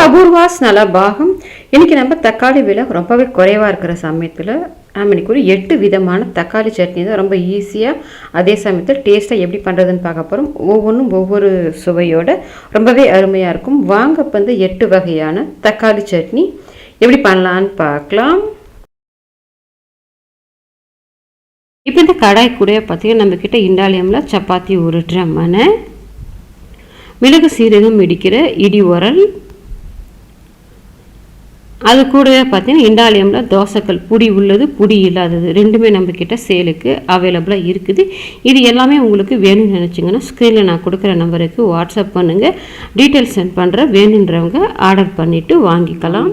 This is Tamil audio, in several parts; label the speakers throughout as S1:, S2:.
S1: அபூர்வாஸ் நலபாகம். இன்றைக்கி நம்ம தக்காளி விலை ரொம்பவே குறைவாக இருக்கிற சமயத்தில் நம்ம இன்றைக்கி ஒரு 8 விதமான தக்காளி சட்னி தான் ரொம்ப ஈஸியாக அதே சமயத்தில் டேஸ்ட்டாக எப்படி பண்ணுறதுன்னு பார்க்க போகிறோம். ஒவ்வொன்றும் ஒவ்வொரு சுவையோடு ரொம்பவே அருமையாக இருக்கும். வாங்க இப்போ வந்து 8 வகையான தக்காளி சட்னி எப்படி பண்ணலான்னு பார்க்கலாம். இப்போ இந்த கடாய் கூட பார்த்திங்கன்னா நம்மக்கிட்ட இண்டாலியமில் சப்பாத்தி உருட்டுற மனை, மிளகு சீரகம் இடிக்கிற இடி உரல், அது கூடவே பார்த்தீங்கன்னா இண்டாலியமில் தோசைக்கல் புடி உள்ளது புடி இல்லாதது ரெண்டுமே நம்மக்கிட்ட சேலுக்கு அவைலபிளாக இருக்குது. இது எல்லாமே உங்களுக்கு வேணும்னு நினச்சிங்கன்னா ஸ்க்ரீனில் நான் கொடுக்குற நம்பருக்கு வாட்ஸ்அப் பண்ணுங்கள். டீட்டெயில்ஸ் சென்ட் பண்ணுற வேணுன்றவங்க ஆர்டர் பண்ணிவிட்டு வாங்கிக்கலாம்.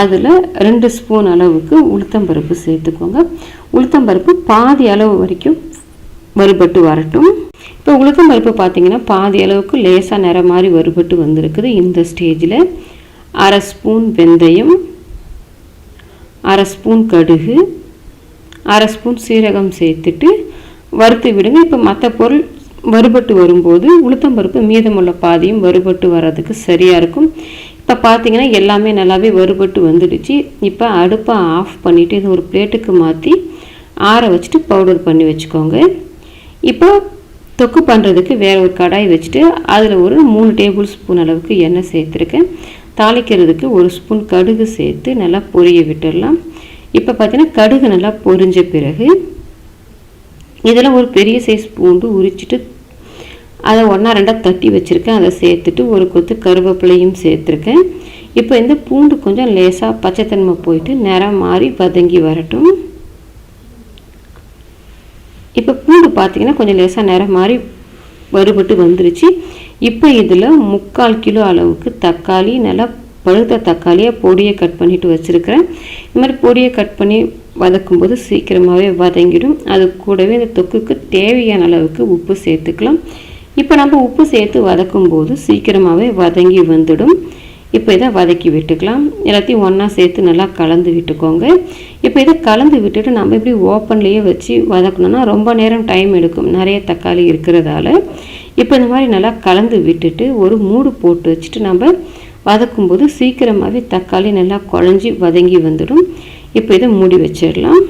S1: அதில் 2 ஸ்பூன் அளவுக்கு உளுத்தம்பருப்பு சேர்த்துக்கோங்க. உளுத்தம்பருப்பு பாதி அளவு வரைக்கும் வறுபட்டு வரட்டும். இப்போ உளுத்தம்பருப்பு பார்த்திங்கன்னா பாதி அளவுக்கு லேசாக நிற மாதிரி வறுபட்டு வந்திருக்குது. இந்த ஸ்டேஜில் 1/2 ஸ்பூன் வெந்தயம், 1/2 ஸ்பூன் கடுகு, 1/2 ஸ்பூன் சீரகம் சேர்த்துட்டு வறுத்து விடுங்க. இப்போ மற்ற பொருள் வறுபட்டு வரும்போது உளுத்தம்பருப்பு மீதமுள்ள பாதியும் வறுபட்டு வர்றதுக்கு சரியாக இருக்கும். இப்போ பார்த்தீங்கன்னா எல்லாமே நல்லாவே வறுபட்டு வந்துடுச்சு. இப்போ அடுப்பை ஆஃப் பண்ணிவிட்டு இது ஒரு பிளேட்டுக்கு மாற்றி ஆற வச்சுட்டு பவுடர் பண்ணி வச்சுக்கோங்க. இப்போ தொக்கு பண்ணுறதுக்கு வேறு ஒரு கடாய் வச்சுட்டு அதில் ஒரு 3 டேபிள் ஸ்பூன் அளவுக்கு எண்ணெய் சேர்த்துருக்கேன். தாளிக்கிறதுக்கு 1 ஸ்பூன் கடுகு சேர்த்து நல்லா பொரிய விட்டுடலாம். இப்போ பார்த்தீங்கன்னா கடுகு நல்லா பொரிஞ்ச பிறகு இதில் ஒரு பெரிய சைஸ் பூண்டு உரிச்சிட்டு அதை 1-2 தட்டி வச்சுருக்கேன். அதை சேர்த்துட்டு ஒரு கொத்து கருவேப்பிலையும் சேர்த்துருக்கேன். இப்போ இந்த பூண்டு கொஞ்சம் லேசாக பச்சைத்தன்மை போயிட்டு நிறம் மாறி வதங்கி வரட்டும். இப்போ பூண்டு பார்த்திங்கன்னா கொஞ்சம் லேசாக நிறம் மாறி வறுபட்டு வந்துருச்சு. இப்போ இதில் 3/4 கிலோ அளவுக்கு தக்காளி, நல்லா பழுத்த தக்காளியாக பொடியை கட் பண்ணிவிட்டு வச்சுருக்கிறேன். இந்த மாதிரி பொடியை கட் பண்ணி வதக்கும்போது சீக்கிரமாகவே வதங்கிடும். அது கூடவே இந்த தொக்குக்கு தேவையான அளவுக்கு உப்பு சேர்த்துக்கலாம். இப்போ நம்ம உப்பு சேர்த்து வதக்கும்போது சீக்கிரமாகவே வதங்கி வந்துடும். இப்போ இதை வதக்கி விட்டுக்கலாம். எல்லாத்தையும் ஒன்றா சேர்த்து நல்லா கலந்து விட்டுக்கோங்க. இப்போ இதை கலந்து விட்டுட்டு நம்ம இப்படி ஓப்பன்லேயே வச்சு வதக்கணுன்னா ரொம்ப நேரம் டைம் எடுக்கும், நிறைய தக்காளி இருக்கிறதால. இப்போ இந்த மாதிரி நல்லா கலந்து விட்டுட்டு ஒரு மூடு போட்டு வச்சுட்டு நம்ம வதக்கும்போது சீக்கிரமாகவே தக்காளி நல்லா குழஞ்சி வதங்கி வந்துடும். இப்போ இதை மூடி வச்சிடலாம்.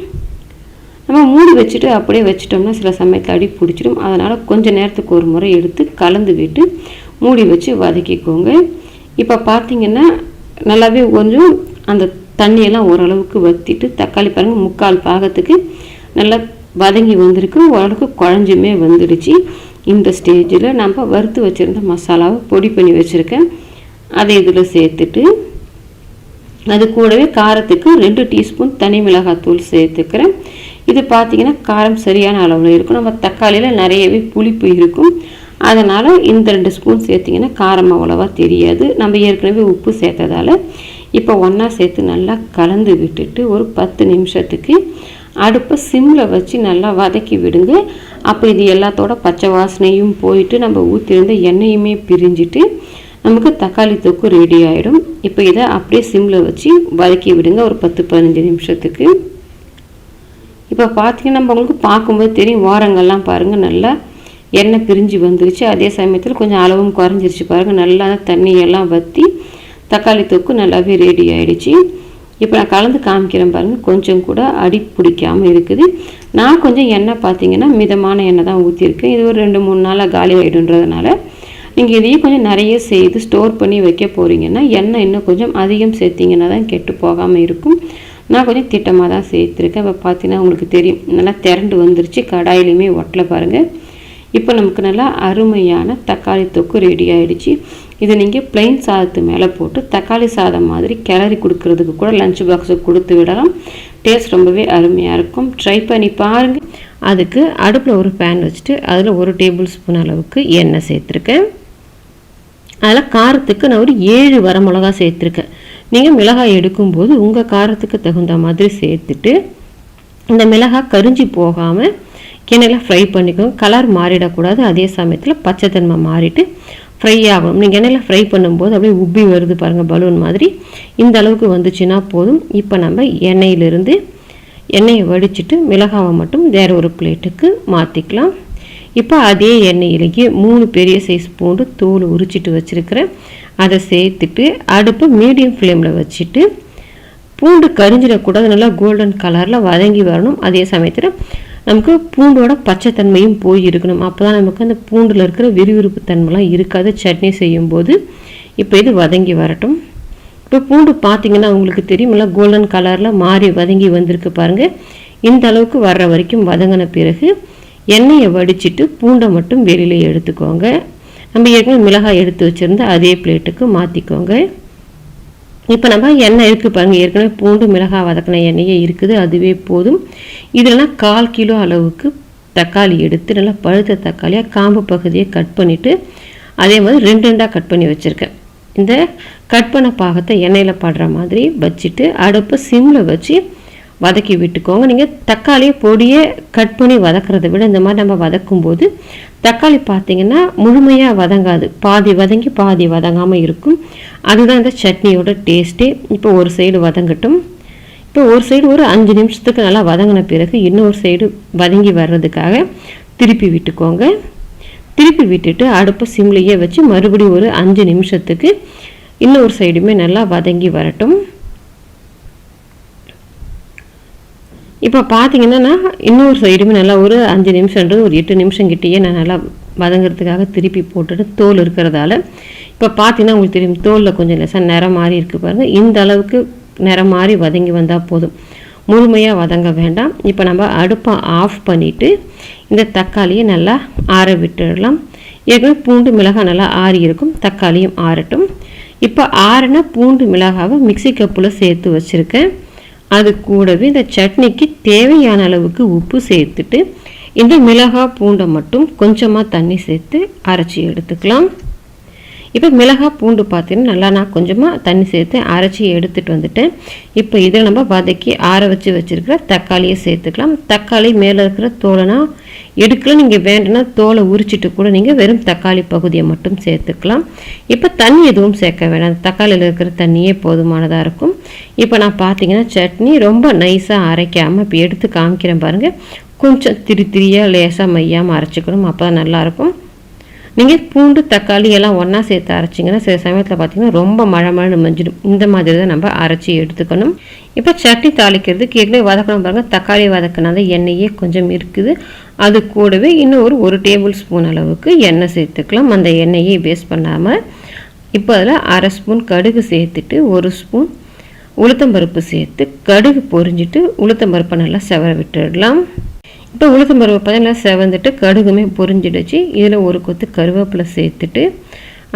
S1: நம்ம மூடி வச்சுட்டு அப்படியே வச்சிட்டோம்னா சில சமயத்தில் அடி பிடிச்சிடும். அதனால் கொஞ்சம் நேரத்துக்கு ஒரு முறை எடுத்து கலந்து விட்டு மூடி வச்சு வதக்கிக்கோங்க. இப்போ பார்த்திங்கன்னா நல்லாவே கொஞ்சம் அந்த தண்ணியெல்லாம் ஓரளவுக்கு வற்றிட்டு தக்காளி பாருங்கள் 3/4 பாகத்துக்கு நல்லா வதங்கி வந்திருக்கு. ஓரளவுக்கு குழஞ்சுமே வந்துடுச்சு. இந்த ஸ்டேஜில் நம்ம வறுத்து வச்சுருந்த மசாலாவை பொடி பண்ணி வச்சுருக்கேன். அதை இதில் சேர்த்துட்டு அது கூடவே காரத்துக்கு 2 டீஸ்பூன் தனி மிளகாத்தூள் சேர்த்துக்கிறேன். இது பார்த்திங்கன்னா காரம் சரியான அளவில் இருக்கும். நம்ம தக்காளியில் நிறையவே புளிப்பு இருக்கும். அதனால் இந்த 2 ஸ்பூன் சேர்த்திங்கன்னா காரம் அவ்வளோவா தெரியாது. நம்ம ஏற்கனவே உப்பு சேர்த்ததால் இப்போ ஒன்றா சேர்த்து நல்லா கலந்து விட்டுட்டு ஒரு 10 நிமிஷத்துக்கு அடுப்பை சிம்மில் வச்சு நல்லா வதக்கி விடுங்க. அப்போ இது எல்லாத்தோட பச்சை வாசனையும் போயிட்டு நம்ம ஊற்றிருந்த எண்ணெயுமே பிரிஞ்சிட்டு நமக்கு தக்காளி தொக்கு ரெடி ஆகிடும். இப்போ இதை அப்படியே சிம்மில் வச்சு வதக்கி விடுங்க ஒரு 10-15 நிமிஷத்துக்கு. இப்போ பார்த்திங்கன்னா நம்ம உங்களுக்கு பார்க்கும்போது தெரியும், ஓரங்கள்லாம் பாருங்கள் நல்லா எண்ணெய் பிரிஞ்சு வந்துருச்சு. அதே சமயத்தில் கொஞ்சம் அளவும் குறைஞ்சிருச்சு பாருங்கள். நல்லா தண்ணியெல்லாம் வற்றி தக்காளி தொக்கு நல்லாவே ரெடி ஆகிடுச்சு. இப்போ நான் கலந்து காமிக்கிறேன் பாருங்கள், கொஞ்சம் கூட அடி பிடிக்காமல் இருக்குது. நான் கொஞ்சம் எண்ணெய் பார்த்திங்கன்னா மிதமான எண்ணெய் தான் ஊற்றிருக்கேன். இது ஒரு 2-3 நாளாக காலி ஆகிடுன்றதுனால நீங்கள் இதையும் கொஞ்சம் நிறைய செய்து ஸ்டோர் பண்ணி வைக்க போகிறீங்கன்னா எண்ணெய் இன்னும் கொஞ்சம் அதிகம் சேர்த்திங்கன்னா தான் கெட்டு போகாமல் இருக்கும். நான் கொஞ்சம் திட்டமாக தான் சேர்த்துருக்கேன். இப்போ பார்த்தீங்கன்னா உங்களுக்கு தெரியும் நல்லா திரண்டு வந்துருச்சு, கடாயிலையுமே ஒட்டலை பாருங்கள். இப்போ நமக்கு நல்லா அருமையான தக்காளி தொக்கு ரெடி ஆகிடுச்சு. இதை நீங்கள் பிளெயின் சாதத்து மேலே போட்டு தக்காளி சாதம் மாதிரி கிளறி கொடுக்கறதுக்கு கூட லஞ்ச் பாக்ஸுக்கு கொடுத்து விடலாம். டேஸ்ட் ரொம்பவே அருமையாக இருக்கும். ட்ரை பண்ணி பாருங்கள். அதுக்கு அடுப்பில் ஒரு பேன் வச்சுட்டு அதில் 1 டேபிள் ஸ்பூன் அளவுக்கு எண்ணெய் சேர்த்துருக்கேன். அதில் காரத்துக்கு நான் ஒரு 7 வரமிளகா சேர்த்துருக்கேன். நீங்கள் மிளகாய் எடுக்கும்போது உங்கள் காரத்துக்கு தகுந்த மாதிரி சேர்த்துட்டு இந்த மிளகாய் கரிஞ்சி போகாமல் எண்ணெயில் ஃப்ரை பண்ணிக்கோங்க. கலர் மாறிடக்கூடாது. அதே சமயத்தில் பச்சைத்தன்மை மாறிட்டு ஃப்ரை ஆகணும். நீங்கள் எண்ணெயில் ஃப்ரை பண்ணும்போது அப்படியே உப்பி வருது பாருங்கள், பலூன் மாதிரி. இந்த அளவுக்கு வந்துச்சுன்னா போதும். இப்போ நம்ம எண்ணெயை வடிச்சிட்டு மிளகாவை மட்டும் வேறு ஒரு பிளேட்டுக்கு மாற்றிக்கலாம். இப்போ அதே எண்ணெயிலேயே 3 பெரிய சைஸ் பூண்டு தோல் உரிச்சிட்டு வச்சுருக்கிறேன். அதை சேர்த்துட்டு அடுப்பு மீடியம் ஃப்ளேமில் வச்சுட்டு பூண்டு கரிஞ்சிடக்கூடாது, நல்லா கோல்டன் கலரில் வதங்கி வரணும். அதே சமயத்தில் நமக்கு பூண்டோட பச்சைத்தன்மையும் போய் இருக்கணும். அப்போ தான் நமக்கு அந்த பூண்டில் இருக்கிற விறுவிறுப்பு தன்மைலாம் இருக்காது சட்னி செய்யும்போது. இப்போ இது வதங்கி வரட்டும். இப்போ பூண்டு பார்த்திங்கன்னா உங்களுக்கு தெரியும், நல்லா கோல்டன் கலரில் மாறி வதங்கி வந்திருக்கு பாருங்கள். இந்த அளவுக்கு வர்ற வரைக்கும் வதங்கின பிறகு எண்ணெயை வடிச்சிட்டு பூண்டை மட்டும் வெளியில் எடுத்துக்கோங்க. நம்ம ஏற்கனவே மிளகாய் எடுத்து வச்சுருந்த அதே பிளேட்டுக்கு மாற்றிக்கோங்க. இப்போ நம்ம எண்ணெய் இருக்குது பாருங்கள், ஏற்கனவே பூண்டு மிளகாய் வதக்கின எண்ணெயே இருக்குது, அதுவே போதும். இதில்னா 1/4 கிலோ அளவுக்கு தக்காளி எடுத்து நல்லா பழுத்த தக்காளியாக காம்பு பகுதியை கட் பண்ணிவிட்டு அதே மாதிரி 2 கட் பண்ணி வச்சுருக்கேன். இந்த கட் பண்ண பாகத்தை எண்ணெயில் படுற மாதிரி வச்சுட்டு அடுப்பு சிம்மில் வச்சு வதக்கி விட்டுக்கோங்க. நீங்கள் தக்காளியை பொடியை கட் பண்ணி வதக்கிறத விட இந்த மாதிரி நம்ம வதக்கும்போது தக்காளி பார்த்திங்கன்னா முழுமையாக வதங்காது, பாதி வதங்கி பாதி வதங்காமல் இருக்கும். அதுதான் இந்த சட்னியோட டேஸ்ட்டே. இப்போ ஒரு சைடு வதங்கட்டும். இப்போ ஒரு சைடு ஒரு 5 நிமிஷத்துக்கு நல்லா வதங்கின பிறகு இன்னொரு சைடு வதங்கி வர்றதுக்காக திருப்பி விட்டுக்கோங்க. திருப்பி விட்டுட்டு அடுப்பை சிம்லேயே வச்சு மறுபடியும் ஒரு 5 நிமிஷத்துக்கு இன்னொரு சைடுமே நல்லா வதங்கி வரட்டும். இப்போ பார்த்தீங்கன்னா நான் இன்னொரு சைடுமே நல்லா ஒரு 5 நிமிஷம்ன்றது ஒரு 8 நிமிஷம் கிட்டேயே நான் நல்லா வதங்கிறதுக்காக திருப்பி போட்டுட்டு தோல் இருக்கிறதால இப்போ பார்த்தீங்கன்னா உங்களுக்கு தெரியும் தோலில் கொஞ்சம் லேசாக நிறம் மாறி இருக்குது பாருங்கள். இந்த அளவுக்கு நிறம் மாறி வதங்கி வந்தால் போதும், முழுமையாக வதங்க வேண்டாம். இப்போ நம்ம அடுப்பை ஆஃப் பண்ணிவிட்டு இந்த தக்காளியை நல்லா ஆற விட்டுடலாம். ஏற்கனவே பூண்டு மிளகாய் நல்லா ஆறி இருக்கும், தக்காளியும் ஆறட்டும். இப்போ ஆறின பூண்டு மிளகாவை மிக்சி கப்பில் சேர்த்து வச்சுருக்கேன். அது கூடவே இந்த சட்னிக்கு தேவையான அளவுக்கு உப்பு சேர்த்துட்டு இந்த மிளகாய் பூண்டை மட்டும் கொஞ்சமாக தண்ணி சேர்த்து அரைச்சி எடுத்துக்கலாம். இப்போ மிளகாய் பூண்டு பார்த்தீங்கன்னா நல்லா நான் கொஞ்சமாக தண்ணி சேர்த்து அரைச்சி எடுத்துகிட்டு வந்துட்டேன். இப்போ இதில் நம்ம வதக்கி ஆற வச்சுருக்கிற தக்காளியை சேர்த்துக்கலாம். தக்காளி மேலே இருக்கிற தோலைனா எடுக்கலாம், நீங்கள் வேண்டும்னா தோலை உரிச்சிட்டு கூட நீங்கள் வெறும் தக்காளி பகுதியை மட்டும் சேர்த்துக்கலாம். இப்போ தண்ணி எதுவும் சேர்க்க வேண்டாம், தக்காளியில் இருக்கிற தண்ணியே போதுமானதாக இருக்கும். இப்போ நான் பார்த்தீங்கன்னா சட்னி ரொம்ப நைஸாக அரைக்காமல் இப்போ எடுத்து காமிக்கிறேன் பாருங்கள். கொஞ்சம் திரியாக லேசாக மையாமல் அரைச்சிக்கணும், அப்போ தான் நல்லாயிருக்கும். நீங்கள் பூண்டு தக்காளி எல்லாம் ஒன்றா சேர்த்து அரைச்சிங்கன்னா சில சமயத்தில் பார்த்திங்கன்னா ரொம்ப மழை மஞ்சிடும். இந்த மாதிரி தான் நம்ம அரைச்சி எடுத்துக்கணும். இப்போ சட்னி தாளிக்கிறதுக்கு ஏற்கனவே வதக்கணும் பாருங்கள், தக்காளி வதக்கினால எண்ணெயே கொஞ்சம் இருக்குது. அது கூடவே இன்னும் ஒரு 1 டேபிள் ஸ்பூன் அளவுக்கு எண்ணெய் சேர்த்துக்கலாம். அந்த எண்ணெயை வேஸ்ட் பண்ணாமல் இப்போ அதில் 1/2 ஸ்பூன் கடுகு சேர்த்துட்டு 1 ஸ்பூன் உளுத்தம்பருப்பு சேர்த்து கடுகு பொரிஞ்சிட்டு உளுத்தம்பருப்பை நல்லா செவர விட்டுடலாம். இப்போ உளுத்தம்பருப்பு பார்த்தீங்கன்னா செவந்துட்டு கடுகுமே பொரிஞ்சிடுச்சு. இதில் ஒரு கொத்து கருவேப்பிலை சேர்த்துட்டு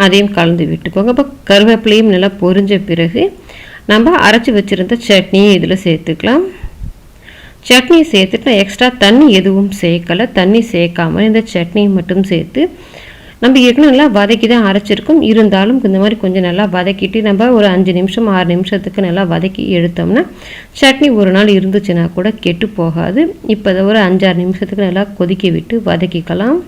S1: அதையும் கலந்து விட்டுக்கோங்க. இப்போ கருவேப்பிலையும் நல்லா பொரிஞ்ச பிறகு நம்ம அரைச்சி வச்சுருந்த சட்னியை இதில் சேர்த்துக்கலாம். சட்னியை சேர்த்துட்டு நான் எக்ஸ்ட்ரா தண்ணி எதுவும் சேர்க்கலை, தண்ணி சேர்க்காமல் இந்த சட்னியை மட்டும் சேர்த்து நம்ம ஏற்கனவே நல்லா வதக்கி தான் அரைச்சிருக்கோம். இருந்தாலும் இந்த மாதிரி கொஞ்சம் நல்லா வதக்கிட்டு நம்ம ஒரு 5 நிமிஷம் 6 நிமிஷத்துக்கு நல்லா வதக்கி எடுத்தோம்னா சட்னி ஒரு நாள் இருந்துச்சுன்னா கூட கெட்டு போகாது. இப்போ அதை ஒரு 5-6 நிமிஷத்துக்கு நல்லா கொதிக்க விட்டு வதக்கிக்கலாம்.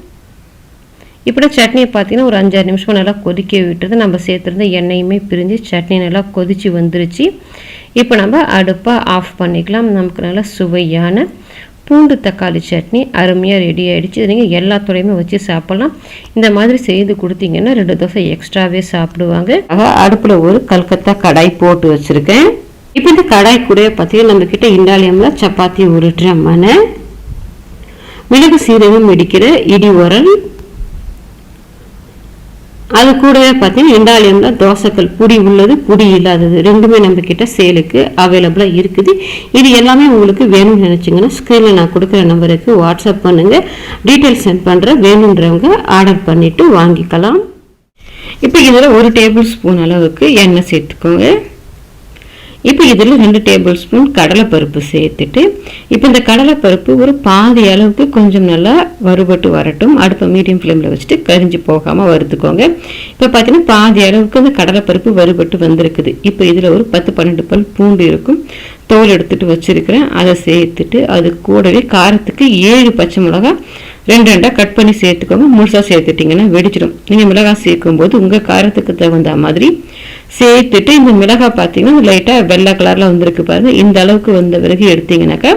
S1: இப்படி சட்னியை பார்த்தீங்கன்னா ஒரு 5-6 நிமிஷம் நல்லா கொதிக்க விட்டுறது நம்ம சேர்த்துருந்த எண்ணெயுமே பிரிஞ்சு சட்னி நல்லா கொதித்து வந்துருச்சு. இப்போ நம்ம அடுப்பை ஆஃப் பண்ணிக்கலாம். நமக்கு நல்லா சுவையான பூண்டு தக்காளி சட்னி அருமையாக ரெடி ஆகிடுச்சு. இது நீங்கள் எல்லாத்தோடையுமே வச்சு சாப்பிட்லாம். இந்த மாதிரி செய்து கொடுத்தீங்கன்னா 2 தோசை எக்ஸ்ட்ராவே சாப்பிடுவாங்க. அடுப்பில் ஒரு கல்கத்தா கடாய் போட்டு வச்சுருக்கேன். இப்போ இந்த கடாய் கூட பார்த்தீங்கன்னா நம்மக்கிட்ட இண்டாலியமில் சப்பாத்தி உருட்டுற மனை, மிளகு சீரகம் இடிக்கிற இடி உரல், அது கூடவே பார்த்தீங்கன்னா இண்டாலியமில் தோசைக்கல் புடி உள்ளது புடி இல்லாதது ரெண்டுமே நம்மக்கிட்ட சேலுக்கு அவைலபிளாக இருக்குது. இது எல்லாமே உங்களுக்கு வேணும்னு நினச்சிங்கன்னா ஸ்க்ரீனில் நான் கொடுக்குற நம்பருக்கு வாட்ஸ்அப் பண்ணுங்கள், டீட்டெயில்ஸ் சென்ட் பண்ணுறேன். வேணுன்றவங்க ஆர்டர் பண்ணிவிட்டு வாங்கிக்கலாம். இப்போ இதில் 1 டேபிள் ஸ்பூன் அளவுக்கு எண்ணெய் சேர்த்துக்கோங்க. இப்போ இதில் 2 டேபிள் ஸ்பூன் கடலைப்பருப்பு சேர்த்துட்டு இப்போ இந்த கடலைப்பருப்பு ஒரு பாதி அளவுக்கு கொஞ்சம் நல்லா வறுபட்டு வரட்டும். அடுப்பை மீடியம் ஃப்ளேமில் வச்சுட்டு கரிஞ்சு போகாமல் வறுத்துக்கோங்க. இப்போ பார்த்தீங்கன்னா பாதி அளவுக்கு இந்த கடலைப்பருப்பு வறுபட்டு வந்திருக்குது. இப்போ இதில் ஒரு 10-12 பல் பூண்டு இருக்கும், தோல் எடுத்துகிட்டு வச்சுருக்கிறேன். அதை சேர்த்துட்டு அது கூடவே காரத்துக்கு 7 பச்சை மிளகாய் 2 கட் பண்ணி சேர்த்துக்கோங்க. முழுசாக சேர்த்துட்டிங்கன்னா வெடிச்சிடும். நீங்கள் மிளகாய் சேர்க்கும்போது உங்கள் காரத்துக்கு தகுந்த மாதிரி சேர்த்துட்டு இந்த மிளகாய் பார்த்தீங்கன்னா லைட்டாக வெள்ளை கலரில் வந்திருக்கு பாருங்கள். இந்த அளவுக்கு வந்த பிறகு எடுத்தீங்கன்னாக்கா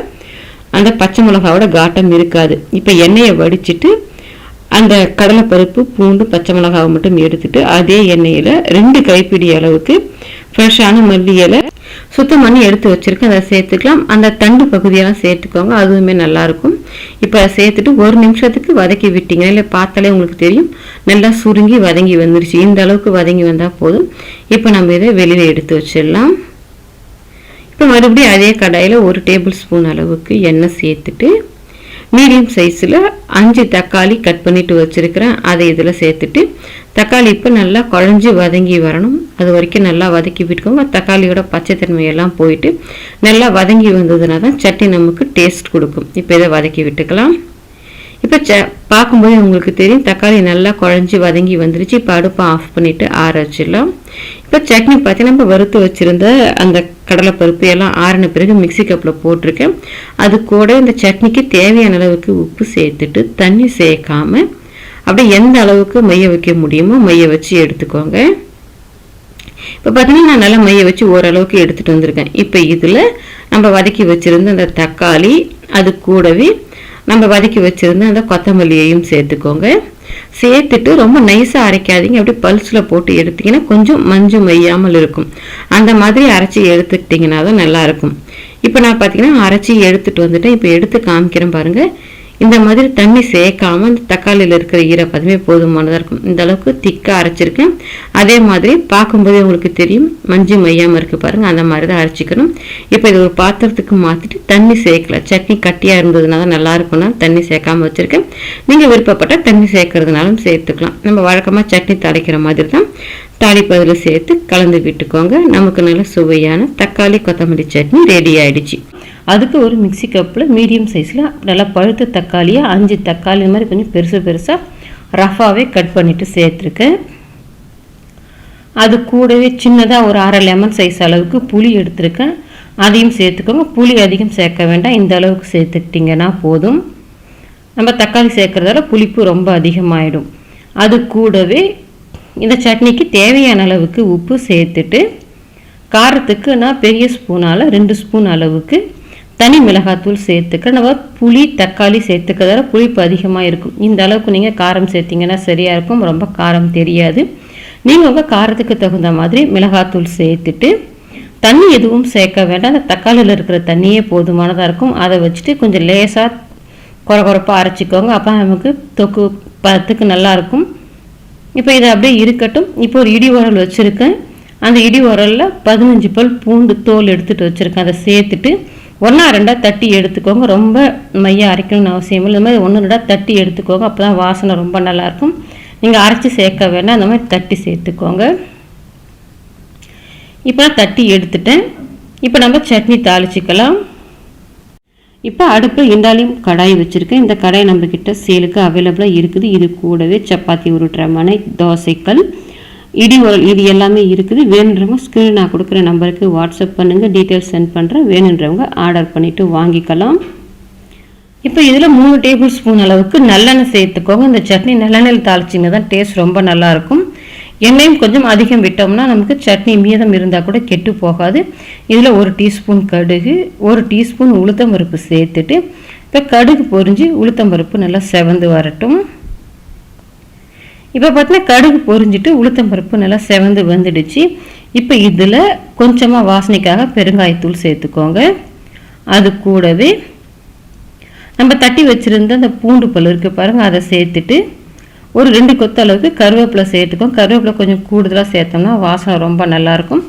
S1: அந்த பச்சை மிளகாவோட காட்டம் இருக்காது. இப்போ எண்ணெயை வடிச்சிட்டு அந்த கடலைப்பருப்பு, பூண்டு, பச்சை மிளகாவை மட்டும் எடுத்துட்டு அதே எண்ணெயில் 2 கைப்பிடி அளவுக்கு ஃப்ரெஷ்ஷான மல்லி இலை சுத்தம் பண்ணி எடுத்து வச்சுருக்கேன், அதை சேர்த்துக்கலாம். அந்த தண்டு பகுதியெல்லாம் சேர்த்துக்கோங்க, அதுவுமே நல்லாயிருக்கும். இப்போ அதை சேர்த்துட்டு 1 நிமிஷத்துக்கு வதக்கி விட்டீங்க. இல்லை பார்த்தாலே உங்களுக்கு தெரியும் நல்லா சுருங்கி வதங்கி வந்துருச்சு. இந்த அளவுக்கு வதங்கி வந்தால் போதும். இப்போ நம்ம இதை வெளியில் எடுத்து வச்சிடலாம். இப்போ மறுபடியும் அதே கடாயில் 1 டேபிள் ஸ்பூன் அளவுக்கு எண்ணெய் சேர்த்துட்டு மீடியம் சைஸில் 5 தக்காளி கட் பண்ணிட்டு வச்சுருக்கிறேன், அதை இதில் சேர்த்துட்டு தக்காளி இப்போ நல்லா குழஞ்சி வதங்கி வரணும். அது வரைக்கும் நல்லா வதக்கி விட்டுக்கோங்க. தக்காளியோட பச்சைத்தன்மையெல்லாம் போயிட்டு நல்லா வதங்கி வந்ததுனா தான் சட்னி நமக்கு டேஸ்ட் கொடுக்கும். இப்போ இதை வதக்கி விட்டுக்கலாம். இப்போ பார்க்கும்போது உங்களுக்கு தெரியும் தக்காளி நல்லா குழஞ்சி வதங்கி வந்துருச்சு. இப்போ அடுப்பை ஆஃப் பண்ணிவிட்டு ஆற வச்சிடலாம். இப்போ சட்னி பார்த்தீங்கன்னா நம்ம வறுத்து வச்சுருந்த அந்த கடலைப்பருப்பு எல்லாம் ஆறின பிறகு மிக்சி கப்பில் போட்டிருக்கேன். அது கூட இந்த சட்னிக்கு தேவையான அளவுக்கு உப்பு சேர்த்துட்டு தண்ணி சேர்க்காம அப்படியே எந்த அளவுக்கு மைய வைக்க முடியுமோ மைய வச்சு எடுத்துக்கோங்க. இப்போ பார்த்தீங்கன்னா நான் நல்லா மைய வச்சு ஓரளவுக்கு எடுத்துகிட்டு வந்திருக்கேன். இப்போ இதில் நம்ம வதக்கி வச்சுருந்த அந்த தக்காளி, அது கூடவே நம்ம வதக்கி வச்சுருந்த அந்த கொத்தமல்லியையும் சேர்த்துக்கோங்க. சேர்த்துட்டு ரொம்ப நைஸாக அரைக்காதீங்க, அப்படி பல்ஸில் போட்டு எடுத்திங்கன்னா கொஞ்சம் மஞ்சள் மையாமல் இருக்கும். அந்த மாதிரி அரைச்சி எடுத்துக்கிட்டிங்கன்னா தான் நல்லாயிருக்கும். இப்போ நான் பார்த்தீங்கன்னா அரைச்சி எடுத்துகிட்டு வந்துட்டேன். இப்போ எடுத்து காமிக்கிறேன் பாருங்கள். இந்த மாதிரி தண்ணி சேர்க்காம இந்த தக்காளியில் இருக்கிற ஈரப்பதமே போதுமானதாக இருக்கும். இந்த அளவுக்கு திக்காக அரைச்சிருக்கேன். அதே மாதிரி பார்க்கும்போதே உங்களுக்கு தெரியும் மஞ்சள் மையாமல் இருக்குது பாருங்கள், அந்த மாதிரி தான் அரைச்சிக்கணும். இப்போ இது ஒரு பாத்திரத்துக்கு மாற்றிட்டு தண்ணி சேர்க்கல. சட்னி கட்டியாக இருந்ததுனால தான் நல்லாயிருக்கும்னா தண்ணி சேர்க்காமல் வச்சுருக்கேன். நீங்கள் விருப்பப்பட்டால் தண்ணி சேர்க்கறதுனாலும் சேர்த்துக்கலாம். நம்ம வழக்கமாக சட்னி தாளிக்கிற மாதிரி தான் தாளிப்பதில் சேர்த்து கலந்து விட்டுக்கோங்க. நமக்கு நல்ல சுவையான தக்காளி கொத்தமல்லி சட்னி ரெடி ஆகிடுச்சு. அதுக்கு ஒரு மிக்சி கப்பில் மீடியம் சைஸில் நல்லா பழுத்த தக்காளியை 5 தக்காளி மாதிரி கொஞ்சம் பெருசாக ரஃபாகவே கட் பண்ணிவிட்டு சேர்த்துருக்கேன். அது கூடவே சின்னதாக ஒரு 1/2 லெமன் சைஸ் அளவுக்கு புளி எடுத்துருக்கேன், அதையும் சேர்த்துக்கோங்க. புளி அதிகம் சேர்க்க வேண்டாம், இந்த அளவுக்கு சேர்த்துக்கிட்டிங்கன்னா போதும். நம்ம தக்காளி சேர்க்குறதால புளிப்பு ரொம்ப அதிகமாகிடும். அது கூடவே இந்த சட்னிக்கு தேவையான அளவுக்கு உப்பு சேர்த்துட்டு காரத்துக்கு நான் பெரிய ஸ்பூனால் 2 ஸ்பூன் அளவுக்கு தனி மிளகாத்தூள் சேர்த்துக்கிறேன். நம்ம புளி தக்காளி சேர்த்துக்கிறதால புளிப்பு அதிகமாக இருக்கும். இந்த அளவுக்கு நீங்கள் காரம் சேர்த்திங்கன்னா சரியாக இருக்கும், ரொம்ப காரம் தெரியாது. நீங்கள் உங்கள் காரத்துக்கு தகுந்த மாதிரி மிளகாத்தூள் சேர்த்துட்டு தண்ணி எதுவும் சேர்க்க வேண்டாம், அந்த தக்காளியில் இருக்கிற தண்ணியே போதுமானதாக இருக்கும். அதை வச்சுட்டு கொஞ்சம் லேசாக குறப்பாக அரைச்சிக்கோங்க, அப்போ நமக்கு தொக்கு பத்துக்கு நல்லாயிருக்கும். இப்போ இதை அப்படியே இருக்கட்டும். இப்போ ஒரு இடி உரல் வச்சுருக்கேன், அந்த இடி உரலில் 15 பல் பூண்டு தோல் எடுத்துகிட்டு வச்சுருக்கேன். அதை சேர்த்துட்டு 1-2 தட்டி எடுத்துக்கோங்க. ரொம்ப மையம் அரைக்கணும்னு அவசியம் இல்லை, இந்த மாதிரி 1-2 தட்டி எடுத்துக்கோங்க, அப்போ தான் வாசனை ரொம்ப நல்லாயிருக்கும். நீங்கள் அரைச்சி சேர்க்க வேண்டாம், அந்த மாதிரி தட்டி சேர்த்துக்கோங்க. இப்போ நான் தட்டி எடுத்துட்டேன். இப்போ நம்ம சட்னி தாளிச்சிக்கலாம். இப்போ அடுப்பில் இண்டாலியும் கடாய் வச்சுருக்கேன். இந்த கடாய் நம்மக்கிட்ட சேலுக்கு அவைலபிளாக இருக்குது. இது கூடவே சப்பாத்தி உருட்டுற மனை, தோசைக்கல், இடி உரல், இது எல்லாமே இருக்குது. வேணுன்றவங்க ஸ்க்ரீன் நான் கொடுக்குற நம்பருக்கு வாட்ஸ்அப் பண்ணுங்கள், டீட்டெயில்ஸ் சென்ட் பண்ணுறேன். வேணுன்றவங்க ஆர்டர் பண்ணிவிட்டு வாங்கிக்கலாம். இப்போ இதில் 3 டேபிள் ஸ்பூன் அளவுக்கு நல்லெண்ணெய் சேர்த்துக்கோங்க. இந்த சட்னி நல்லெண்ணெயில் தாளிச்சிங்க தான் டேஸ்ட் ரொம்ப நல்லாயிருக்கும். எண்ணெயும் கொஞ்சம் அதிகம் விட்டோம்னா நமக்கு சட்னி மீதம் இருந்தால் கூட கெட்டு போகாது. இதில் 1 டீஸ்பூன் கடுகு, 1 டீஸ்பூன் உளுத்தம்பருப்பு சேர்த்துட்டு இப்போ கடுகு பொரிஞ்சு உளுத்தம்பருப்பு நல்லா செவந்து வரட்டும். இப்போ பார்த்தீங்கன்னா கடுகு பொரிஞ்சிட்டு உளுத்தம்பருப்பு நல்லா செவந்து வந்துடுச்சு. இப்போ இதில் கொஞ்சமாக வாசனைக்காக பெருங்காயத்தூள் சேர்த்துக்கோங்க. அது கூடவே நம்ம தட்டி வச்சுருந்த அந்த பூண்டு பல் இருக்குது பாருங்கள், அதை சேர்த்துட்டு ஒரு 2 கொத்து அளவுக்கு கருவேப்பிலை சேர்த்துக்கோங்க. கருவேப்பிலை கொஞ்சம் கூடுதலாக சேர்த்தோம்னா வாசனை ரொம்ப நல்லாயிருக்கும்.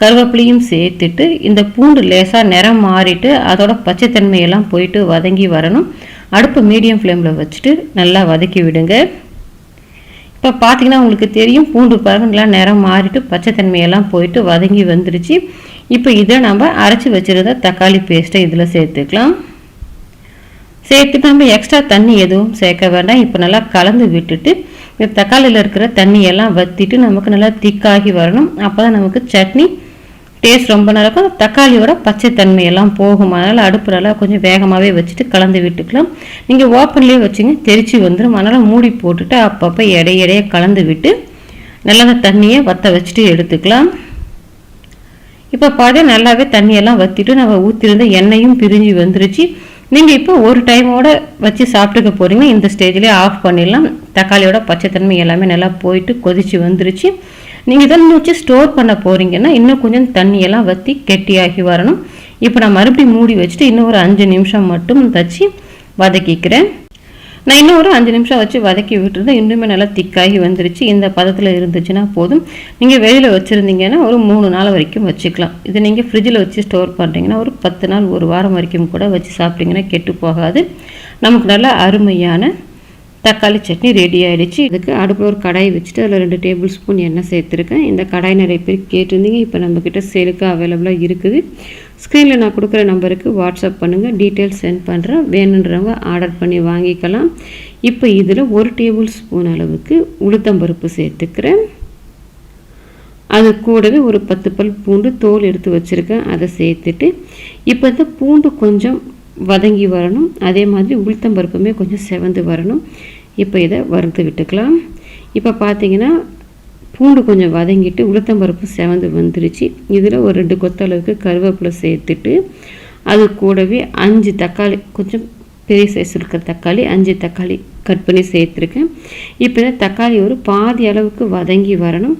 S1: கருவேப்பிலையும் சேர்த்துட்டு இந்த பூண்டு லேசாக நிறம் மாறிட்டு அதோட பச்சைத்தன்மையெல்லாம் போயிட்டு வதங்கி வரணும். அடுப்பு மீடியம் ஃப்ளேமில் வச்சுட்டு நல்லா வதக்கி விடுங்க. இப்போ பார்த்தீங்கன்னா உங்களுக்கு தெரியும் பூண்டு பாருங்களா நிறம் மாறிட்டு பச்சைத்தன்மையெல்லாம் போயிட்டு வதங்கி வந்துருச்சு. இப்போ இதை நம்ம அரைச்சி வச்சுருந்த தக்காளி பேஸ்ட்டை இதில் சேர்த்துக்கலாம். சேர்த்துட்டு நம்ம எக்ஸ்ட்ரா தண்ணி எதுவும் சேர்க்க வேண்டாம். இப்போ நல்லா கலந்து விட்டுட்டு இந்த தக்காளியில் இருக்கிற தண்ணியெல்லாம் வற்றிட்டு நமக்கு நல்லா திக்காகி வரணும். அப்போ தான் நமக்கு சட்னி டேஸ்ட் ரொம்ப நல்லா இருக்கும். தக்காளியோட பச்சைத்தன்மையெல்லாம் போகும். அதனால் அடுப்பு நல்லா கொஞ்சம் வேகமாகவே வச்சுட்டு கலந்து விட்டுக்கலாம். நீங்கள் ஓப்பன்லேயே வச்சுங்க தெரிச்சு வந்துடும். அதனால் மூடி போட்டுட்டு அப்பப்போ இடையிடையே கலந்து விட்டு நல்லா அந்த தண்ணியை வற்ற வச்சுட்டு எடுத்துக்கலாம். இப்போ பார்த்தா நல்லாவே தண்ணியெல்லாம் வற்றிட்டு நம்ம ஊற்றிருந்த எண்ணெயும் பிரிஞ்சு வந்துருச்சு. நீங்கள் இப்போ ஒரு டைமோட வச்சு சாப்பிட்டுக்க போகிறீங்க. இந்த ஸ்டேஜ்லேயே ஆஃப் பண்ணிடலாம். தக்காளியோட பச்சைத்தன்மை எல்லாமே நல்லா போயிட்டு கொதிச்சு வந்துருச்சு. நீங்கள் இதெல்லாம் வச்சு ஸ்டோர் பண்ண போகிறீங்கன்னா இன்னும் கொஞ்சம் தண்ணியெல்லாம் வற்றி கெட்டியாகி வரணும். இப்போ நான் மறுபடியும் மூடி வச்சுட்டு இன்னும் ஒரு 5 நிமிஷம் மட்டும் வச்சு வதக்கிக்கிறேன். நான் இன்னும் ஒரு 5 நிமிஷம் வச்சு வதக்கி விட்டுருந்தேன். இன்னுமே நல்லா திக்காகி வந்துருச்சு. இந்த பதத்தில் இருந்துச்சுன்னா போதும். நீங்கள் வெளியில் வச்சுருந்தீங்கன்னா ஒரு 3 நாள் வரைக்கும் வச்சுக்கலாம். இது நீங்கள் ஃப்ரிட்ஜில் வச்சு ஸ்டோர் பண்ணுறீங்கன்னா ஒரு 10 நாள் 1 வாரம் வரைக்கும் கூட வச்சு சாப்பிட்டீங்கன்னா கெட்டு போகாது. நமக்கு நல்லா அருமையான தக்காளி சட்னி ரெடி ஆகிடுச்சு. இதுக்கு அடுப்பில் ஒரு கடாய் வச்சுட்டு அதில் 2 டேபிள் ஸ்பூன் எண்ணெய் சேர்த்துருக்கேன். இந்த கடாய் நிறைய பேர் கேட்டிருந்தீங்க. இப்போ நம்மக்கிட்ட சேலுக்கு அவைலபிளாக இருக்குது. ஸ்க்ரீனில் நான் கொடுக்குற நம்பருக்கு வாட்ஸ்அப் பண்ணுங்கள், டீட்டெயில்ஸ் சென்ட் பண்ணுறேன். வேணுன்றவங்க ஆர்டர் பண்ணி வாங்கிக்கலாம். இப்போ இதில் 1 டேபிள் ஸ்பூன் அளவுக்கு உளுத்தம்பருப்பு சேர்த்துக்கிறேன். அது கூடவே ஒரு 10 பல் பூண்டு தோல் எடுத்து வச்சுருக்கேன், அதை சேர்த்துட்டு இப்போ இந்த பூண்டு கொஞ்சம் வதங்கி வரணும். அதே மாதிரி உளுத்தம்பருப்புமே கொஞ்சம் செவந்து வரணும். இப்போ இதை வறுத்து விட்டுக்கலாம். இப்போ பார்த்தீங்கன்னா பூண்டு கொஞ்சம் வதங்கிட்டு உளுத்தம்பருப்பு செவந்து வந்துருச்சு. இதில் ஒரு 2 கொத்தளவுக்கு கருவேப்பிலை சேர்த்துட்டு அது கூடவே 5 தக்காளி, கொஞ்சம் பெரிய சைஸ் இருக்கிற தக்காளி 5 தக்காளி கட் பண்ணி சேர்த்துருக்கேன். இப்போ இந்த தக்காளி ஒரு பாதி அளவுக்கு வதங்கி வரணும்.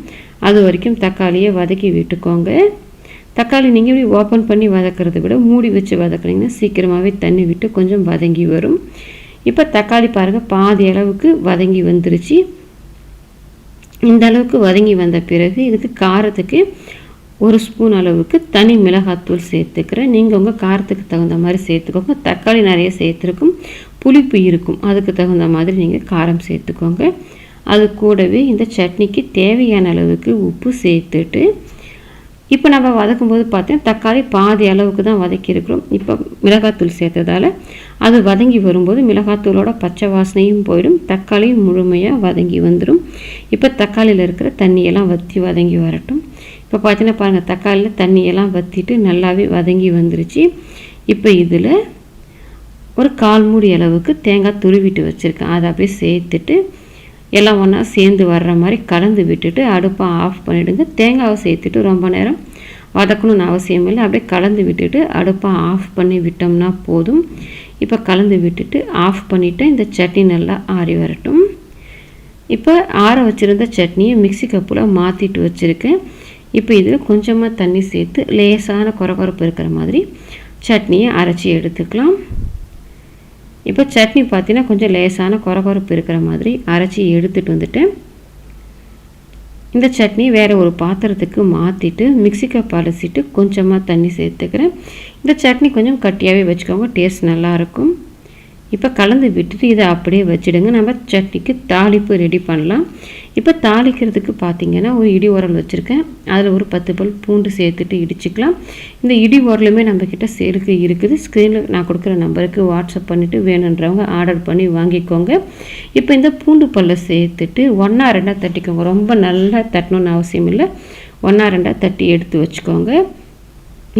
S1: அது வரைக்கும் தக்காளியை வதக்கி விட்டுக்கோங்க. தக்காளி நீங்கள் இப்படி ஓப்பன் பண்ணி வதக்கிறத விட மூடி வச்சு வதக்குனீங்கன்னா சீக்கிரமாகவே தண்ணி விட்டு கொஞ்சம் வதங்கி வரும். இப்போ தக்காளி பாருங்கள் பாதி அளவுக்கு வதங்கி வந்துருச்சு. இந்த அளவுக்கு வதங்கி வந்த பிறகு இதுக்கு காரத்துக்கு 1 ஸ்பூன் அளவுக்கு தனி மிளகாத்தூள் சேர்த்துக்கிறேன். நீங்கள் உங்கள் காரத்துக்கு தகுந்த மாதிரி சேர்த்துக்கோங்க. தக்காளி நிறைய சேர்த்துருக்கும், புளிப்பு இருக்கும், அதுக்கு தகுந்த மாதிரி நீங்கள் காரம் சேர்த்துக்கோங்க. அது கூடவே இந்த சட்னிக்கு தேவையான அளவுக்கு உப்பு சேர்த்துட்டு இப்போ நம்ம வதக்கும்போது பார்த்தீங்கன்னா தக்காளி பாதி அளவுக்கு தான் வதக்கியிருக்கிறோம். இப்போ மிளகாத்தூள் சேர்த்ததால் அது வதங்கி வரும்போது மிளகாத்தூளோட பச்சை வாசனையும் போயிடும், தக்காளியும் முழுமையாக வதங்கி வந்துடும். இப்போ தக்காளியில் இருக்கிற தண்ணியெல்லாம் வற்றி வதங்கி வரட்டும். இப்போ பார்த்தீங்கன்னா பாருங்கள் தக்காளியில் தண்ணியெல்லாம் வற்றிட்டு நல்லாவே வதங்கி வந்துருச்சு. இப்போ இதில் ஒரு 1/4 மூடி அளவுக்கு தேங்காய் துருவிட்டு வச்சுருக்கேன், அதை அப்படியே சேர்த்துட்டு எல்லாம் ஒன்றா சேர்ந்து வர்ற மாதிரி கலந்து விட்டுட்டு அடுப்பை ஆஃப் பண்ணிவிடுங்க. தேங்காவை சேர்த்துட்டு ரொம்ப நேரம் வதக்கணும்னு அவசியம் இல்லை, அப்படியே கலந்து விட்டுட்டு அடுப்பை ஆஃப் பண்ணி விட்டோம்னா போதும். இப்போ கலந்து விட்டுட்டு ஆஃப் பண்ணிவிட்டு இந்த சட்னி நல்லா ஆறி வரட்டும். இப்போ ஆற வச்சுருந்த சட்னியை மிக்ஸி கப்பில் மாற்றிட்டு வச்சுருக்கேன். இப்போ இதில் கொஞ்சமாக தண்ணி சேர்த்து லேசான கொரகொரப்பு இருக்கிற மாதிரி சட்னியை அரைச்சி எடுத்துக்கலாம். இப்போ சட்னி பார்த்தீங்கன்னா கொஞ்சம் லேசான கொரகொரப்பு இருக்கிற மாதிரி அரைச்சி எடுத்துகிட்டு வந்துட்டு இந்த சட்னி வேறு ஒரு பாத்திரத்துக்கு மாற்றிட்டு மிக்ஸி கப் அலசிட்டு கொஞ்சமாக தண்ணி சேர்த்துக்கிறேன். இந்த சட்னி கொஞ்சம் கட்டியாகவே வச்சுக்கோங்க, டேஸ்ட் நல்லாயிருக்கும். இப்போ கலந்து விட்டுட்டு இதை அப்படியே வச்சுடுங்க. நம்ம சட்னிக்கு தாளிப்பு ரெடி பண்ணலாம். இப்போ தாளிக்கிறதுக்கு பார்த்திங்கன்னா ஒரு இடி உரல் வச்சுருக்கேன், அதில் ஒரு 10 பல் பூண்டு சேர்த்துட்டு இடிச்சிக்கலாம். இந்த இடி உரலுமே நம்மக்கிட்ட சேலுக்கு இருக்குது. ஸ்க்ரீனில் நான் கொடுக்குற நம்பருக்கு வாட்ஸ்அப் பண்ணிவிட்டு வேணுன்றவங்க ஆர்டர் பண்ணி வாங்கிக்கோங்க. இப்போ இந்த பூண்டு பல்லை சேர்த்துட்டு 1 2 தட்டிக்கோங்க. ரொம்ப நல்லா தட்டணுன்னு அவசியம் இல்லை, 1 2 தட்டி எடுத்து வச்சுக்கோங்க.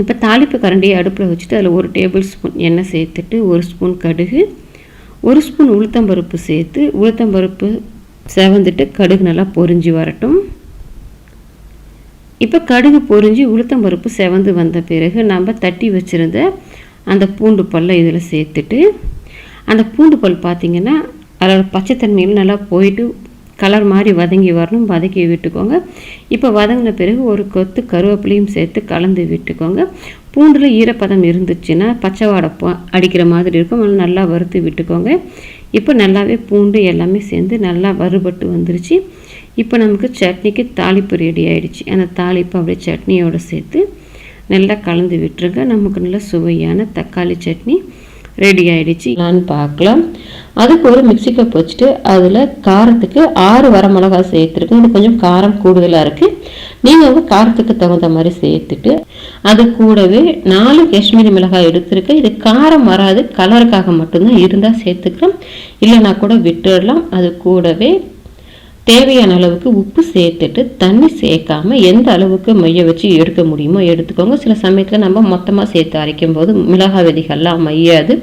S1: இப்போ தாளிப்பு கரண்டியை அடுப்பில் வச்சுட்டு அதில் 1 டேபிள் ஸ்பூன் எண்ணெய் சேர்த்துட்டு 1 ஸ்பூன் கடுகு, 1 ஸ்பூன் உளுத்தம்பருப்பு சேர்த்து உளுத்தம்பருப்பு செவந்துட்டு கடுகு நல்லா பொரிஞ்சு வரட்டும். இப்போ கடுகு பொரிஞ்சு உளுத்தம்பருப்பு செவந்து வந்த பிறகு நம்ம தட்டி வச்சுருந்த அந்த பூண்டு பல்லை இதில் சேர்த்துட்டு அந்த பூண்டு பல் பார்த்திங்கன்னா அதோட பச்சைத்தன்மையில் நல்லா போயிட்டு கலர் மாதிரி வதங்கி வரணும், வதக்கி விட்டுக்கோங்க. இப்போ வதங்கின பிறகு ஒரு கொத்து கருவேப்பிலையும் சேர்த்து கலந்து விட்டுக்கோங்க. பூண்டில் ஈரப்பதம் இருந்துச்சுன்னா பச்சை வாடை அடிக்கிற மாதிரி இருக்கும், அதனால் நல்லா வறுத்து விட்டுக்கோங்க. இப்போ நல்லாவே பூண்டு எல்லாமே சேர்ந்து நல்லா வறுபட்டு வந்துருச்சு. இப்போ நமக்கு சட்னிக்கு தாளிப்பு ரெடி ஆகிடுச்சு. அந்த தாளிப்பு அப்படியே சட்னியோடு சேர்த்து நல்லா கலந்து விட்டுருங்க. நமக்கு நல்ல சுவையான தக்காளி சட்னி ரெடி ஆகிடுச்சு. நான் பார்க்கலாம். அதுக்கு ஒரு மிக்ஸி கப் வச்சுட்டு அதில் காரத்துக்கு 6 வரமிளகாய் சேர்த்துருக்கேன். இது கொஞ்சம் காரம் கூடுதலாக இருக்குது, நீங்கள் உங்கள் காரத்துக்கு தகுந்த மாதிரி சேர்த்துட்டு அது கூடவே 4 காஷ்மீரி மிளகாய் எடுத்துருக்கேன். இது காரம் வராது, கலருக்காக மட்டும்தான், இருந்தால் சேர்த்துக்கலாம், இல்லைனா கூட விட்டுடலாம். அது கூடவே தேவையான அளவுக்கு உப்பு சேர்த்துட்டு தண்ணி சேர்க்காம எந்த அளவுக்கு மைய வச்சு எடுக்க முடியுமோ எடுத்துக்கோங்க. சில சமயத்தில் நம்ம மொத்தமாக சேர்த்து அரைக்கும் போது மிளகாய் விதைகள்லாம் மையாது.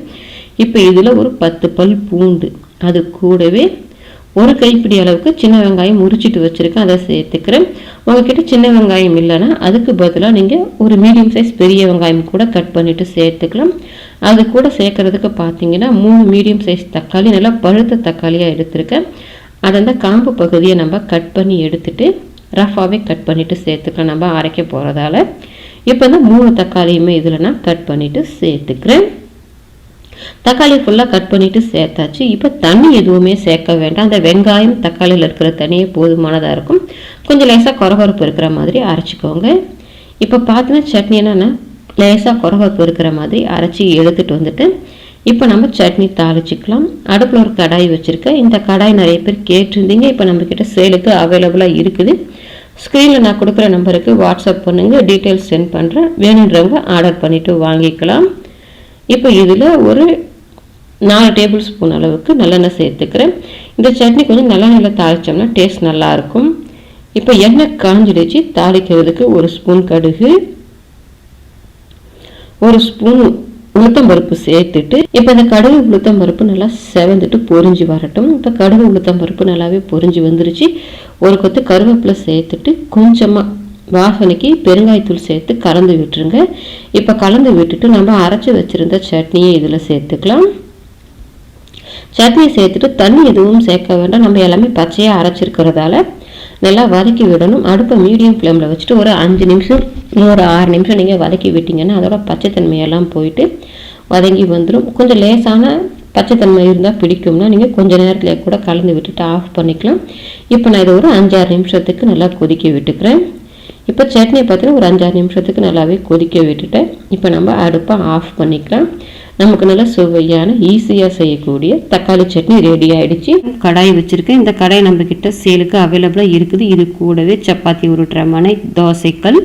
S1: இப்போ இதில் ஒரு 10 பல் பூண்டு, அது கூடவே ஒரு கைப்பிடி அளவுக்கு சின்ன வெங்காயம் முறிச்சிட்டு வச்சுருக்கேன், அதை சேர்த்துக்கிறேன். உங்ககிட்ட சின்ன வெங்காயம் இல்லைன்னா அதுக்கு பதிலாக நீங்கள் ஒரு மீடியம் சைஸ் பெரிய வெங்காயம் கூட கட் பண்ணிவிட்டு சேர்த்துக்கலாம். அது கூட சேர்க்குறதுக்கு பார்த்தீங்கன்னா 3 மீடியம் சைஸ் தக்காளி, நல்லா பழுத்த தக்காளியாக எடுத்துருக்கேன். அதை அந்த காம்பு பகுதியை நம்ம கட் பண்ணி எடுத்துகிட்டு ரஃபாகவே கட் பண்ணிவிட்டு சேர்த்துக்கலாம், நம்ம அரைக்க போகிறதால. இப்போ வந்து 3 தக்காளியுமே இதில் நான் கட் பண்ணிவிட்டு சேர்த்துக்கிறேன். தக்காளி ஃபுல்லாக கட் பண்ணிவிட்டு சேர்த்தாச்சு. இப்போ தண்ணி எதுவுமே சேர்க்க வேண்டாம். அந்த வெங்காயம் தக்காளியில் இருக்கிற தண்ணியே போதுமானதாக இருக்கும். கொஞ்சம் லேசாக கொரகொரப்பு இருக்கிற மாதிரி அரைச்சிக்கோங்க. இப்போ பார்த்தீங்கன்னா சட்னி என்னென்னா லேசாக கொரகொரப்பு இருக்கிற மாதிரி அரைச்சி எடுத்துகிட்டு வந்துட்டு இப்போ நம்ம சட்னி தாளிச்சிக்கலாம். அடுப்பில் ஒரு கடாய் வச்சுருக்கேன். இந்த கடாய் நிறைய பேர் கேட்டிருந்தீங்க. இப்போ நம்மக்கிட்ட சேலுக்கு அவைலபிளாக இருக்குது. ஸ்க்ரீனில் நான் கொடுக்குற நம்பருக்கு வாட்ஸ்அப் பண்ணுங்கள், டீட்டெயில்ஸ் சென்ட் பண்ணுறேன். வேணுன்றவங்க ஆர்டர் பண்ணிவிட்டு வாங்கிக்கலாம். இப்போ இதில் ஒரு 4 டேபிள் ஸ்பூன் அளவுக்கு நல்லெண்ணெய் சேர்த்துக்கிறேன். இந்த சட்னி கொஞ்சம் நல்லெண்ணெயில் தாளித்தோம்னா டேஸ்ட் நல்லாயிருக்கும். இப்போ எண்ணெய் காஞ்சிடுச்சு. தாளிக்கிறதுக்கு 1 ஸ்பூன் கடுகு, 1 ஸ்பூன் உளுத்தம்பருப்பு சேர்த்துட்டு இப்போ இந்த கடுகு உளுத்தம்பருப்பு நல்லா செவந்துட்டு பொரிஞ்சு வரட்டும். இப்போ கடுகு உளுத்தம்பருப்பு நல்லாவே பொரிஞ்சு வந்துருச்சு. 1 கொத்து கருவேப்பிலை சேர்த்துட்டு கொஞ்சமாக வாசனைக்கு பெருங்காயத்தூள் சேர்த்து கலந்து விட்டுருங்க. இப்போ கலந்து விட்டுட்டு நம்ம அரைச்சி வச்சுருந்த சட்னியை இதில் சேர்த்துக்கலாம். சட்னியை சேர்த்துட்டு தண்ணி எதுவும் சேர்க்க வேண்டாம். நம்ம எல்லாமே பச்சையாக அரைச்சிருக்கிறதால நல்லா வதக்கி விடணும். அடுப்பை மீடியம் ஃப்ளேமில் வச்சுட்டு ஒரு 5 நிமிஷம், ஒரு 6 நிமிஷம் நீங்கள் வதக்கி விட்டிங்கன்னா அதோட பச்சைத்தன்மையெல்லாம் போயிட்டு வதங்கி வந்துடும். கொஞ்சம் லேசான பச்சைத்தன்மை இருந்தால் பிடிக்கும்னா நீங்கள் கொஞ்சம் நேரத்தில் கூட கலந்து விட்டுட்டு ஆஃப் பண்ணிக்கலாம். இப்போ நான் இதை ஒரு 5-6 நிமிஷத்துக்கு நல்லா கொதிக்க விட்டுக்கிறேன். இப்போ சட்னியை பார்த்தீங்கன்னா ஒரு 5-6 நிமிஷத்துக்கு நல்லாவே கொதிக்க விட்டுட்டேன். இப்போ நம்ம அடுப்பை ஆஃப் பண்ணிக்கலாம். நமக்கு நல்லா சுவையான ஈஸியாக செய்யக்கூடிய தக்காளி சட்னி ரெடி ஆகிடுச்சு. கடாய் வச்சுருக்கேன். இந்த கடாய் நம்மக்கிட்ட சேலுக்கு அவைலபிளாக இருக்குது. இது கூடவே சப்பாத்தி உருட்டுற மனை, தோசைக்கல்,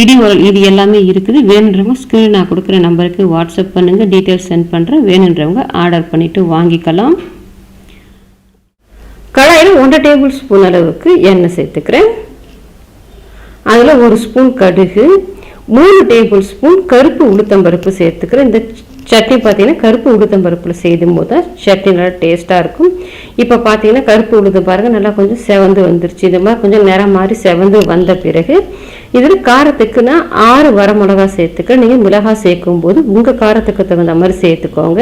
S1: இடி உரல், இது எல்லாமே இருக்குது. வேணுன்றவங்க ஸ்க்ரீன் நான் கொடுக்குற நம்பருக்கு வாட்ஸ்அப் பண்ணுங்கள், டீட்டெயில்ஸ் சென்ட் பண்ணுறேன். வேணுன்றவங்க ஆர்டர் பண்ணிவிட்டு வாங்கிக்கலாம். கடாயில் 1 டேபிள் ஸ்பூன் அளவுக்கு எண்ணெய் சேர்த்துக்கிறேன். அதில் 1 ஸ்பூன் கடுகு, 3 டேபிள் ஸ்பூன் கருப்பு உளுத்தம்பருப்பு சேர்த்துக்கிறேன். இந்த சட்னி பார்த்தீங்கன்னா கருப்பு உளுத்தம்பருப்பில் செய்யும் போது தான் சட்னி நல்லா டேஸ்ட்டாக இருக்கும். இப்போ பார்த்தீங்கன்னா கருப்பு உளுத்தம் பாருங்கள் நல்லா கொஞ்சம் செவந்து வந்துருச்சு. இது மாதிரி கொஞ்சம் நிறம் மாதிரி செவந்து வந்த பிறகு இதில் காரத்துக்கு நான் 6 வரமிளகா சேர்த்துக்கிறேன். நீங்கள் மிளகாய் சேர்க்கும் போது உங்கள் காரத்துக்கு தகுந்த மாதிரி சேர்த்துக்கோங்க.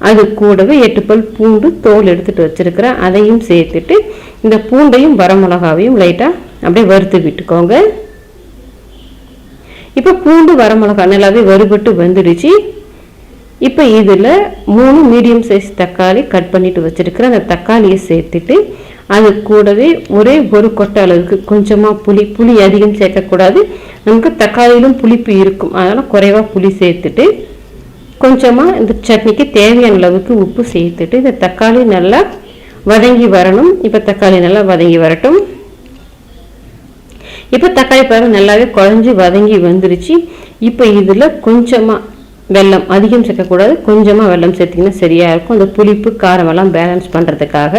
S1: அது கூடவே 8 பல் பூண்டு தோல் எடுத்துகிட்டு வச்சுருக்கிறேன். அதையும் சேர்த்துட்டு இந்த பூண்டையும் வரமிளகாவையும் லைட்டாக அப்படியே வறுத்து விட்டுக்கோங்க. இப்போ பூண்டு வரமிளகா நல்லாவே வறுபட்டு வந்துடுச்சு. இப்போ இதில் 3 மீடியம் சைஸ் தக்காளி கட் பண்ணிட்டு வச்சுருக்கிறேன். அந்த தக்காளியை சேர்த்துட்டு அது கூடவே ஒரே 1 கொட்டை அளவுக்கு கொஞ்சமாக புளி அதிகம் சேர்க்கக்கூடாது. நமக்கு தக்காளியிலும் புளிப்பு இருக்கும், அதனால் குறைவாக புளி சேர்த்துட்டு கொஞ்சமாக இந்த சட்னிக்கு தேவையான அளவுக்கு உப்பு சேர்த்துட்டு இந்த தக்காளி நல்லா வதங்கி வரணும். இப்போ தக்காளி நல்லா வதங்கி வரட்டும். இப்போ தக்காளி பாருங்கள் நல்லாவே குழஞ்சி வதங்கி வந்துருச்சு. இப்போ இதில் கொஞ்சமாக வெல்லம், அதிகம் சேர்க்கக்கூடாது, கொஞ்சமாக வெல்லம் சேர்த்திங்கன்னா சரியாக இருக்கும். அந்த புளிப்பு காரமெல்லாம் பேலன்ஸ் பண்ணுறதுக்காக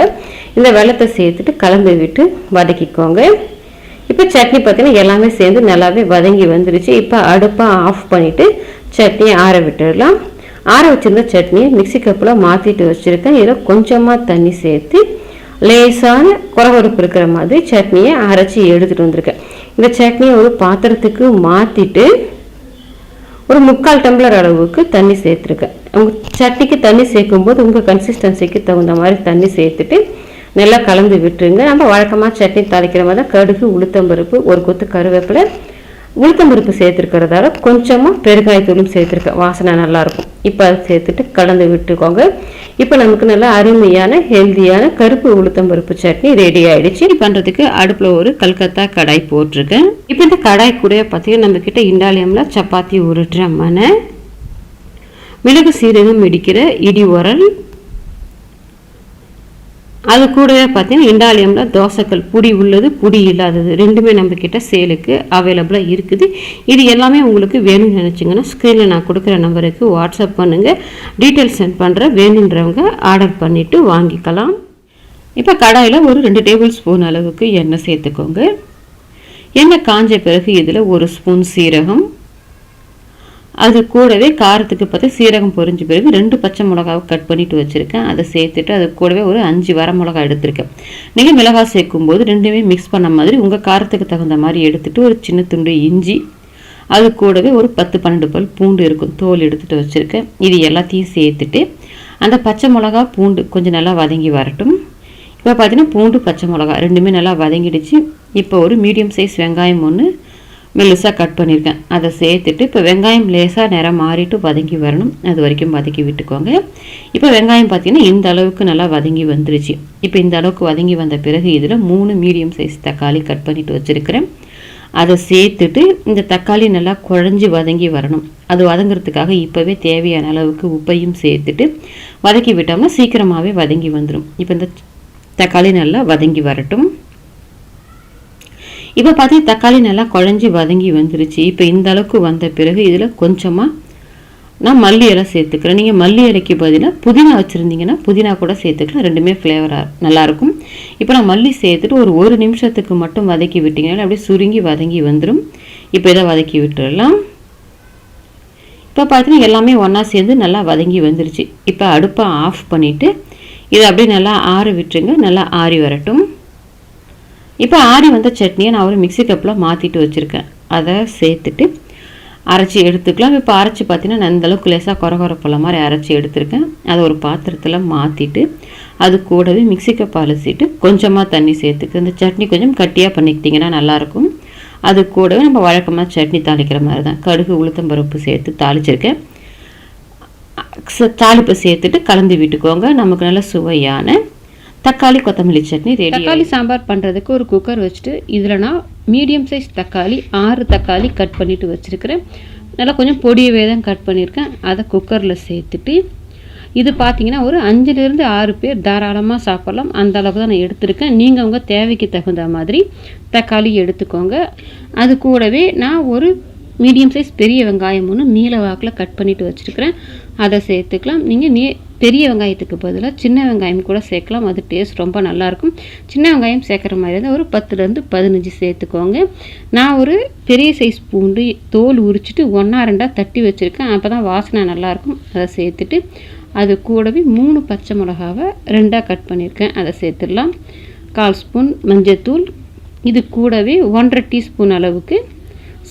S1: இந்த வெல்லத்தை சேர்த்துட்டு கலந்து விட்டு வதக்கிக்கோங்க. இப்போ சட்னி பார்த்திங்கன்னா எல்லாமே சேர்ந்து நல்லாவே வதங்கி வந்துருச்சு. இப்போ அடுப்பை ஆஃப் பண்ணிவிட்டு சட்னியை ஆற விட்டுடலாம். ஆற வச்சுருந்த சட்னியை மிக்சி கப்பில் மாற்றிட்டு வச்சுருக்கேன். இதில் கொஞ்சமாக தண்ணி சேர்த்து லேசான கொரகொரப்பு இருக்கிற மாதிரி சட்னியை அரைச்சி எடுத்துகிட்டு வந்திருக்கேன். இந்த சட்னியை ஒரு பாத்திரத்துக்கு மாற்றிட்டு ஒரு 3/4 டம்ளர் அளவுக்கு தண்ணி சேர்த்துருக்கேன். உங்கள் சட்னிக்கு தண்ணி சேர்க்கும்போது உங்கள் கன்சிஸ்டன்சிக்கு தகுந்த மாதிரி தண்ணி சேர்த்துட்டு நல்லா கலந்து விட்டுருங்க. நம்ம வழக்கமாக சட்னி தாளிக்கிற மாதிரி தான் கடுகு, உளுத்தம்பருப்பு, 1 கொத்து கருவேப்பிலை, உளுத்தம்பருப்பு சேர்த்துருக்கிறதால கொஞ்சமாக பெருங்காயத்தூளும் சேர்த்துருக்கேன், வாசனை நல்லாயிருக்கும். இப்போ அதை சேர்த்துட்டு கலந்து விட்டுக்கோங்க. இப்போ நமக்கு நல்லா அருமையான ஹெல்த்தியான கருப்பு உளுத்தம்பருப்பு சட்னி ரெடி ஆகிடுச்சு. பண்ணுறதுக்கு அடுப்பில் ஒரு கல்கத்தா கடாய் போட்டிருக்கேன். இப்போ இந்த கடாய் கூட பார்த்தீங்கன்னா நம்மக்கிட்ட இண்டாலியமில் சப்பாத்தி உருட்டுற மனை, மிளகு சீரகம் இடிக்கிற இடி உரல், அது கூடவே பார்த்தீங்கன்னா இண்டாலியமில் தோசைக்கல், புடி உள்ளது புடி இல்லாதது ரெண்டுமே நம்மக்கிட்ட சேலுக்கு அவைலபிளாக இருக்குது. இது எல்லாமே உங்களுக்கு வேணும்னு நினச்சிங்கன்னா ஸ்க்ரீனில் நான் கொடுக்குற நம்பருக்கு வாட்ஸ்அப் பண்ணுங்கள், டீட்டெயில்ஸ் சென்ட் பண்ணுறேன். வேணுன்றவங்க ஆர்டர் பண்ணிவிட்டு வாங்கிக்கலாம். இப்போ கடாயில் ஒரு 2 டேபிள் ஸ்பூன் அளவுக்கு எண்ணெய் சேர்த்துக்கோங்க. எண்ணெய் காஞ்ச பிறகு இதில் 1 ஸ்பூன் சீரகம், அது கூடவே காரத்துக்கு பார்த்து சீரகம் பொரிஞ்ச பிறகு 2 பச்சை மிளகாவை கட் பண்ணிட்டு வச்சுருக்கேன். அதை சேர்த்துட்டு அது கூடவே ஒரு 5 வரமிளகா எடுத்திருக்கேன். நீங்கள் மிளகாய் சேர்க்கும்போது ரெண்டுமே மிக்ஸ் பண்ண மாதிரி உங்கள் காரத்துக்கு தகுந்த மாதிரி எடுத்துகிட்டு ஒரு சின்ன துண்டு இஞ்சி, அது கூடவே ஒரு 10-12 பல் பூண்டு இருக்கும், தோல் எடுத்துகிட்டு வச்சுருக்கேன். இது எல்லாத்தையும் சேர்த்துட்டு அந்த பச்சை மிளகா பூண்டு கொஞ்சம் நல்லா வதங்கி வரட்டும். இப்போ பார்த்தீங்கன்னா பூண்டு பச்சை மிளகா ரெண்டுமே நல்லா வதங்கிடுச்சு. இப்போ ஒரு மீடியம் சைஸ் வெங்காயம் ஒன்று மெல்லுசாக கட் பண்ணியிருக்கேன், அதை சேர்த்துட்டு இப்போ வெங்காயம் லேசாக நிறம் மாறிட்டு வதங்கி வரணும், அது வரைக்கும் வதக்கி விட்டுக்கோங்க. இப்போ வெங்காயம் பார்த்திங்கன்னா இந்த அளவுக்கு நல்லா வதங்கி வந்துருச்சு. இப்போ இந்த அளவுக்கு வதங்கி வந்த பிறகு இதில் 3 மீடியம் சைஸ் தக்காளி கட் பண்ணிவிட்டு வச்சுருக்கிறேன், அதை சேர்த்துட்டு இந்த தக்காளி நல்லா குழஞ்சி வதங்கி வரணும். அது வதங்கிறதுக்காக இப்போவே தேவையான அளவுக்கு உப்பையும் சேர்த்துட்டு வதக்கி விட்டோம்னா சீக்கிரமாகவே வதங்கி வந்துடும். இப்போ இந்த தக்காளி நல்லா வதங்கி வரட்டும். இப்போ பார்த்தீங்கன்னா தக்காளி நல்லா குழஞ்சி வதங்கி வந்துருச்சு. இப்போ இந்த அளவுக்கு வந்த பிறகு இதில் கொஞ்சமாக நான் மல்லி இலை சேர்த்துக்கிறேன். நீங்கள் மல்லி இலைக்கு பதிலாக புதினா வச்சுருந்தீங்கன்னா புதினா கூட சேர்த்துக்கலாம், ரெண்டுமே ஃப்ளேவராக நல்லாயிருக்கும். இப்போ நான் மல்லி சேர்த்துட்டு ஒரு நிமிஷத்துக்கு மட்டும் வதக்கி விட்டிங்கன்னா அப்படியே சுருங்கி வதங்கி வந்துடும். இப்போ இதை வதக்கி விட்டுடலாம். இப்போ பார்த்தீங்கன்னா எல்லாமே ஒன்றா சேர்ந்து நல்லா வதங்கி வந்துருச்சு. இப்போ அடுப்பை ஆஃப் பண்ணிவிட்டு இதை அப்படியே நல்லா ஆற விட்டுருங்க, நல்லா ஆறி வரட்டும். இப்போ ஆறி வந்த சட்னியை நான் ஒரு மிக்சி கப்பில் மாற்றிட்டு வச்சுருக்கேன், அதை சேர்த்துட்டு அரைச்சி எடுத்துக்கலாம். இப்போ அரைச்சி பார்த்தீங்கன்னா நான் இந்தளவுக்கு லேசாக கொரகொரப்புள்ள மாதிரி அரைச்சி எடுத்துருக்கேன். அதை ஒரு பாத்திரத்தில் மாற்றிட்டு அது கூடவே மிக்சி கப் அலசிட்டு கொஞ்சமாக தண்ணி சேர்த்துக்கு இந்த சட்னி கொஞ்சம் கட்டியாக பண்ணிக்கிட்டிங்கன்னா நல்லாயிருக்கும். அது கூடவே நம்ம வழக்கமாக சட்னி தாளிக்கிற மாதிரி தான் கடுகு உளுத்தம்பருப்பு சேர்த்து தாளிச்சிருக்கேன். தாளிப்பை சேர்த்துட்டு கலந்து விட்டுக்கோங்க. நமக்கு நல்ல சுவையான தக்காளி கொத்தமல்லி சட்னி ரெடி. தக்காளி சாம்பார் பண்ணுறதுக்கு ஒரு குக்கர் வச்சுட்டு இதில் நான் மீடியம் சைஸ் தக்காளி 6 தக்காளி கட் பண்ணிவிட்டு வச்சுருக்கிறேன். நல்லா கொஞ்சம் பொடியவே தான் கட் பண்ணியிருக்கேன். அதை குக்கரில் சேர்த்துட்டு இது பார்த்தீங்கன்னா ஒரு 5லேருந்து 6 பேர் தாராளமாக சாப்பிட்லாம், அந்த அளவுக்கு தான் நான் எடுத்திருக்கேன். நீங்கள் உங்கள் தேவைக்கு தகுந்த மாதிரி தக்காளி எடுத்துக்கோங்க. அது கூடவே நான் ஒரு மீடியம் சைஸ் பெரிய வெங்காயம் ஒன்று நீல வாக்கில் கட் பண்ணிவிட்டு வச்சுருக்கிறேன், அதை சேர்த்துக்கலாம். நீங்கள் பெரிய வெங்காயத்துக்கு பதிலாக சின்ன வெங்காயம் கூட சேர்க்கலாம், அது டேஸ்ட் ரொம்ப நல்லாயிருக்கும். சின்ன வெங்காயம் சேர்க்குற மாதிரி இருந்தால் ஒரு 10லேருந்து 15 சேர்த்துக்கோங்க. நான் ஒரு பெரிய சைஸ் பூண்டு தோல் உரிச்சிட்டு 1-2 தட்டி வச்சுருக்கேன், அப்போ தான் வாசனை நல்லாயிருக்கும். அதை சேர்த்துட்டு அது கூடவே 3 பச்சை மிளகாவை 2ஆக கட் பண்ணியிருக்கேன், அதை சேர்த்துடலாம். 1/4 ஸ்பூன் மஞ்சத்தூள், இது கூடவே 1/2 டீஸ்பூன் அளவுக்கு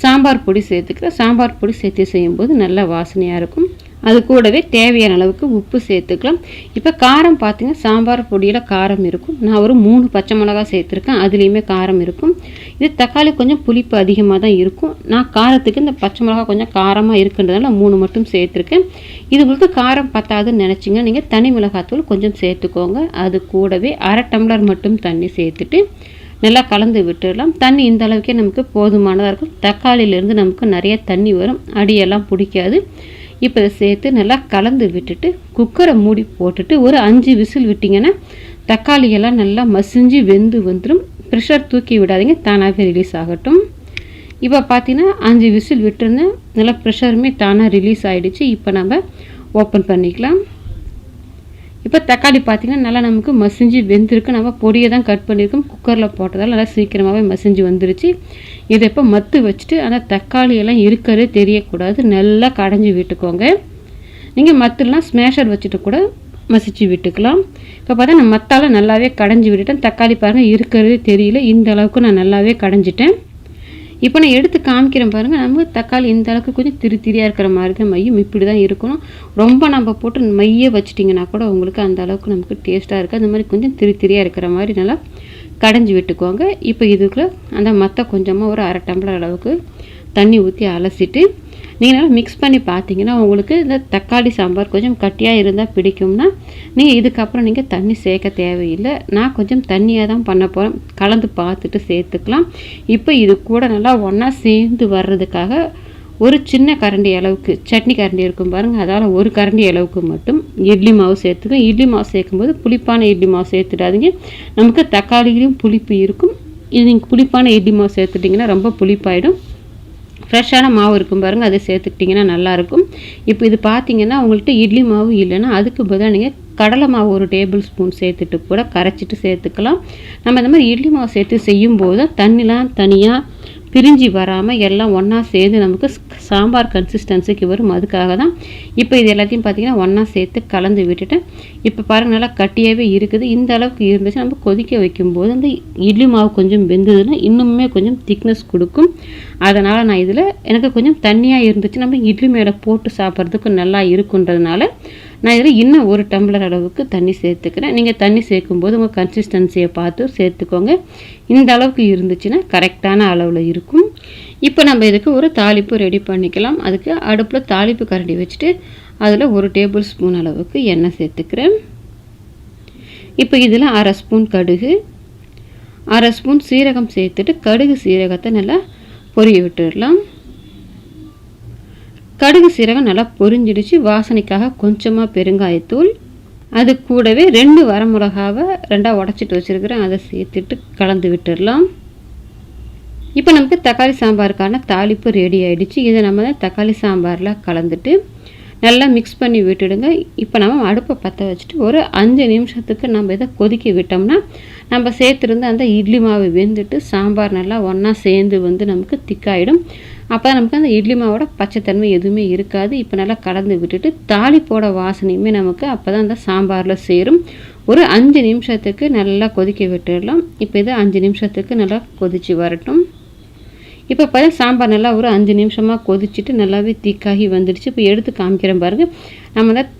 S1: சாம்பார் பொடி சேர்த்துக்கிறேன். சாம்பார் பொடி சேர்த்து செய்யும்போது நல்லா வாசனையாக இருக்கும். அது கூடவே தேவையான அளவுக்கு உப்பு சேர்த்துக்கலாம். இப்போ காரம் பார்த்திங்கன்னா சாம்பார் பொடியில் காரம் இருக்கும், நான் ஒரு 3 பச்சை மிளகா சேர்த்துருக்கேன், அதுலேயுமே காரம் இருக்கும். இது தக்காளி கொஞ்சம் புளிப்பு அதிகமாக தான் இருக்கும். நான் காரத்துக்கு இந்த பச்சை மிளகா கொஞ்சம் காரமாக இருக்குன்றதால 3 மட்டும் சேர்த்துருக்கேன். இது உங்களுக்கு காரம் பத்தாதுன்னு நினச்சிங்க நீங்கள் தனி மிளகாத்தூள் கொஞ்சம் சேர்த்துக்கோங்க. அது கூடவே 1/2 டம்ளர் மட்டும் தண்ணி சேர்த்துட்டு நல்லா கலந்து விட்டுடலாம். தண்ணி இந்த அளவுக்கே நமக்கு போதுமானதாக இருக்கும். தக்காளியிலேருந்து நமக்கு நிறைய தண்ணி வரும், அடியெல்லாம் பிடிக்காது. இப்போ இதை சேர்த்து நல்லா கலந்து விட்டுட்டு குக்கரை மூடி போட்டுட்டு ஒரு 5 விசில் விட்டிங்கன்னா தக்காளியெல்லாம் நல்லா மசிஞ்சு வெந்து வந்துடும். ப்ரெஷர் தூக்கி விடாதீங்க, தானாகவே ரிலீஸ் ஆகட்டும். இப்போ பார்த்தீங்கன்னா 5 விசில் விட்டுருந்தேன், நல்லா ப்ரெஷருமே தானாக ரிலீஸ் ஆகிடுச்சு. இப்போ நம்ம ஓப்பன் பண்ணிக்கலாம். இப்போ தக்காளி பார்த்திங்கன்னா நல்லா நமக்கு மசிஞ்சு வெந்திருக்கு. நம்ம பொடியை தான் கட் பண்ணியிருக்கோம், குக்கரில் போட்டதால் நல்லா சீக்கிரமாகவே மசிஞ்சு வந்துருச்சு. இதை இப்போ மத்து வச்சுட்டு அந்த தக்காளியெல்லாம் இருக்கிறதே தெரியக்கூடாது, நல்லா கடைஞ்சி விட்டுக்கோங்க. நீங்கள் மத்துலாம் ஸ்மேஷர் வச்சுட்டு கூட மசிச்சு விட்டுக்கலாம். இப்போ பார்த்தா நான் மத்தால் நல்லாவே கடைஞ்சி விட்டுட்டேன். தக்காளி பாருங்கள் இருக்கிறதே தெரியல, இந்த அளவுக்கு நான் நல்லாவே கடைஞ்சிட்டேன். இப்போ நான் எடுத்து காமிக்கிறேன் பாருங்கள், நம்ம தக்காளி இந்த அளவுக்கு கொஞ்சம் திரியாக இருக்கிற மாதிரி தான் மையம் இப்படி தான் இருக்கணும். ரொம்ப நம்ம போட்டு மைய வச்சிட்டிங்கன்னா கூட உங்களுக்கு அந்த அளவுக்கு நமக்கு டேஸ்ட்டாக இருக்குது. அந்த மாதிரி கொஞ்சம் திரியாக இருக்கிற மாதிரி நல்லா கடைஞ்சி விட்டுக்கோங்க. இப்போ இதுக்குள்ளே அந்த மற்ற கொஞ்சமாக ஒரு 1/2 டம்ளர் அளவுக்கு தண்ணி ஊற்றி அலசிட்டு நீங்கள் நல்லா மிக்ஸ் பண்ணி பார்த்தீங்கன்னா உங்களுக்கு இந்த தக்காளி சாம்பார் கொஞ்சம் கட்டியாக இருந்தால் பிடிக்கும்னா நீங்கள் இதுக்கப்புறம் நீங்கள் தண்ணி சேர்க்க தேவையில்லை. நான் கொஞ்சம் தண்ணியாக தான் பண்ண போகிறேன், கலந்து பார்த்துட்டு சேர்த்துக்கலாம். இப்போ இது கூட நல்லா ஒன்றா சேர்ந்து வர்றதுக்காக ஒரு சின்ன கரண்டி அளவுக்கு சட்னி கரண்டி இருக்கும் பாருங்கள், அதால் ஒரு கரண்டி அளவுக்கு மட்டும் இட்லி மாவு சேர்த்துக்கோங்க. இட்லி மாவு சேர்க்கும்போது புளிப்பான இட்லி மாவு சேர்த்துடாதீங்க, நமக்கு தக்காளியிலையும் புளிப்பு இருக்கும். இது நீங்கள் புளிப்பான இட்லி மாவு சேர்த்துட்டிங்கன்னா ரொம்ப புளிப்பாயிடும். ஃப்ரெஷ்ஷான மாவு இருக்கும் பாருங்கள், அதை சேர்த்துக்கிட்டிங்கன்னா நல்லாயிருக்கும். இப்போ இது பார்த்தீங்கன்னா உங்கள்கிட்ட இட்லி மாவு இல்லைன்னா அதுக்கு பதிலாக நீங்கள் கடலை மாவு 1 டேபிள் ஸ்பூன் சேர்த்துட்டு கூட கரைச்சிட்டு சேர்த்துக்கலாம். நம்ம இந்த மாதிரி இட்லி மாவு சேர்த்து செய்யும்போது தண்ணிலாம் தனியாக பிரிஞ்சு வராமல் எல்லாம் ஒன்றா சேர்ந்து நமக்கு சாம்பார் கன்சிஸ்டன்சிக்கு வரும். அதுக்காக தான் இப்போ இது எல்லாத்தையும் பார்த்திங்கன்னா ஒன்றா சேர்த்து கலந்து விட்டுட்டேன். இப்போ பாருங்கள் நல்லா கட்டியாகவே இருக்குது. இந்த அளவுக்கு இருந்துச்சு நம்ம கொதிக்க வைக்கும்போது அந்த இட்லி மாவு கொஞ்சம் வெந்ததுன்னா இன்னுமே கொஞ்சம் திக்னஸ் கொடுக்கும். அதனால் நான் இதில் எனக்கு கொஞ்சம் தண்ணியாக இருந்துச்சு, நம்ம இட்லி மேலே போட்டு சாப்பிட்றதுக்கு நல்லா இருக்குன்றதுனால நான் இதில் இன்னும் 1 டம்ளர் அளவுக்கு தண்ணி சேர்த்துக்கிறேன். நீங்கள் தண்ணி சேர்க்கும்போது உங்கள் கன்சிஸ்டன்சியை பார்த்து சேர்த்துக்கோங்க. இந்த அளவுக்கு இருந்துச்சுன்னா கரெக்டான அளவில் இருக்கும். இப்போ நம்ம இதுக்கு ஒரு தாளிப்பு ரெடி பண்ணிக்கலாம். அதுக்கு அடுப்பில் தாளிப்பு கரண்டி வச்சுட்டு அதில் 1 டேபிள் ஸ்பூன் அளவுக்கு எண்ணெய் சேர்த்துக்கிறேன். இப்போ இதில் 1/2 ஸ்பூன் கடுகு, 1/2 ஸ்பூன் சீரகம் சேர்த்துட்டு கடுகு சீரகத்தை நல்லா பொரிய விட்டுடலாம். கடுகு சீரகம் நல்லா பொரிஞ்சிடுச்சு. வாசனைக்காக கொஞ்சமாக பெருங்காயத்தூள், அது கூடவே 2 வரமிளகாவை 2ஆக உடச்சிட்டு வச்சுருக்கிறேன், அதை சேர்த்துட்டு கலந்து விட்டுடலாம். இப்போ நமக்கு தக்காளி சாம்பாருக்கான தாளிப்பு ரெடி ஆகிடுச்சு. இதை நம்ம தக்காளி சாம்பாரில் கலந்துட்டு நல்லா மிக்ஸ் பண்ணி விட்டுடுங்க. இப்போ நம்ம அடுப்பை பற்ற வச்சுட்டு ஒரு 5 நிமிஷத்துக்கு நம்ம இதை கொதிக்க விட்டோம்னா நம்ம சேர்த்துருந்து அந்த இட்லி மாவு வெந்துட்டு சாம்பார் நல்லா ஒன்றா சேர்ந்து வந்து நமக்கு திக்காயிடும். அப்போ நமக்கு அந்த இட்லி மாவோட பச்சைத்தன்மை எதுவுமே இருக்காது. இப்போ நல்லா கலந்து விட்டுட்டு தாளிப்போட வாசனையுமே நமக்கு அப்போ தான் அந்த சாம்பாரில் சேரும். ஒரு 5 நிமிஷத்துக்கு நல்லா கொதிக்க விட்டுடலாம். இப்போ இதை 5 நிமிஷத்துக்கு நல்லா கொதித்து வரட்டும். இப்போ பார்த்தா சாம்பார் நல்லா ஒரு 5 நிமிஷமாக கொதிச்சுட்டு நல்லாவே திக்காகி வந்துடுச்சு. இப்போ எடுத்து காமிக்கிறேன் பாருங்கள். நம்ம தான்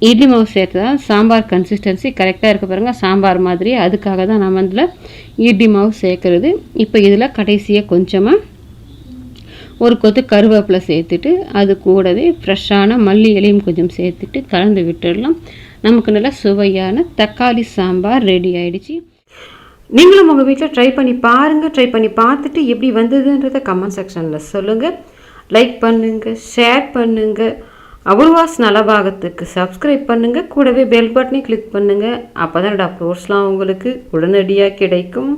S1: இட்லி மாவு சேர்த்தா சாம்பார் கன்சிஸ்டன்சி கரெக்டாக இருக்க பாருங்கள், சாம்பார் மாதிரி. அதுக்காக தான் நம்ம இதில் இட்லி மாவு சேர்க்குறது. இப்போ இதில் கடைசியாக கொஞ்சமாக ஒரு கொத்து கருவேப்பிலை சேர்த்துட்டு அது கூடவே ஃப்ரெஷ்ஷான மல்லி இலையும் கொஞ்சம் சேர்த்துட்டு கலந்து விட்டுடலாம். நமக்கு நல்லா சுவையான தக்காளி சாம்பார் ரெடி ஆகிடுச்சு. நீங்களும் உங்கள் வீட்டில் ட்ரை பண்ணி பாருங்கள். ட்ரை பண்ணி பார்த்துட்டு எப்படி வந்ததுன்றதை கமெண்ட் செக்ஷனில் சொல்லுங்கள். லைக் பண்ணுங்கள், ஷேர் பண்ணுங்கள். அபூர்வாஸ் நலபாகத்துக்கு சப்ஸ்கிரைப் பண்ணுங்கள். கூடவே பெல் பட்டனை கிளிக் பண்ணுங்கள். அப்போ தான் அப்லோட்ஸ்லாம் உங்களுக்கு உடனடியாக கிடைக்கும்.